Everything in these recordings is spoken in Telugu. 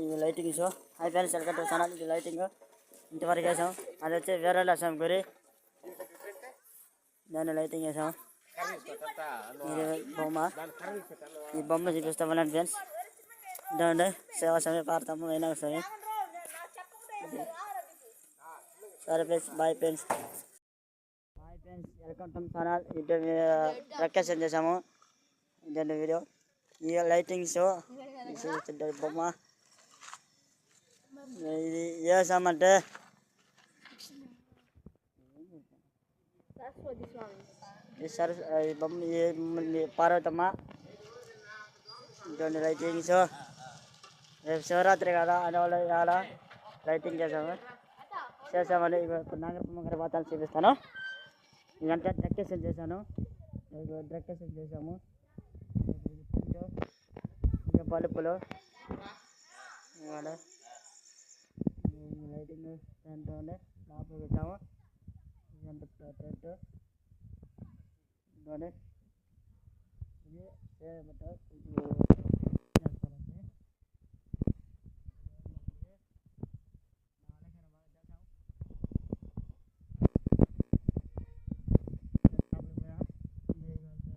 ఇది lighting show. Hi friends, welcome to channel. ఇది లైటింగ్ ఇంతవరకు వేసాం. అది వచ్చి వేరే వేసాం గురి, దాన్ని లైటింగ్ వేసాం. ఇది బొమ్మ, ఈ బొమ్మ చూపిస్తామని ఫ్రెండ్స్. ఇదండి సేవా సమయం పాడతాము అయినా సమయం. సరే friends, bye friends. Welcome to channel. ఇది ప్రకాశం చేసాము. ఇదండి వీడియో. ఈ లైటింగ్ షో బొమ్మ ఇది వేసామంటే ఈ బొమ్మ పార్వతమ్మ. ఇటువంటి లైటింగ్ షో. రేపు శివరాత్రి కదా అని వాళ్ళు ఇవాళ లైటింగ్ చేసామని ఇప్పుడు నాగరపమ్మ గారి వాతావరణం చూపిస్తాను. ఇదంతా డెకరేషన్ చేశాను. డెకరేషన్ చేసాము. ఇంకా బల్బులు ఇవాళ లైటింగ్ దాంట్లో లోపల పెట్టాము. ఇదంతా ప్లేట్ ఇది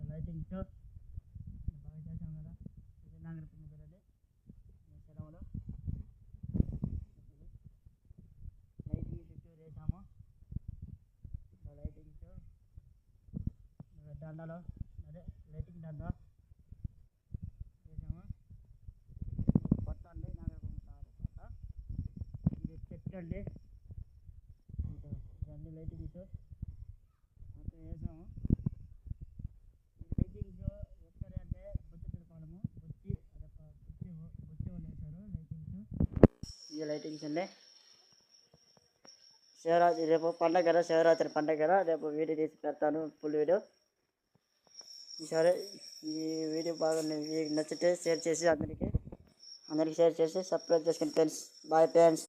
లైటింగ్ షో బాగా చేసాం కదా. ఇది నాగరపమ్మ గారి సెలవులు. లైటింగ్ చుట్టూ వేసాము. లైటింగ్ షో దండలో అదే లైటింగ్ దండ వేసాము. కొత్త అండి నాగరపమ్మ కొత్త. ఇది చెట్టు అండి. ఇవన్నీ లైటింగ్ షో మొత్తం వేసాము. లైటింగ్ షో ఎక్కడ అంటే బొచ్చి వాళ్ళు వేశారు లైటింగ్స్. ఈ లైటింగ్స్ అండి. శివరాత్రి రేపు పండగ కదా, శివరాత్రి పండగ కదా, రేపు వీడియో తీసి పెడతాను ఫుల్ వీడియో. సరే, ఈ వీడియో బాగా నచ్చితే షేర్ చేసి అందరికీ షేర్ చేసి సబ్స్క్రైబ్ చేసుకోండి ఫ్రెండ్స్. Bye friends.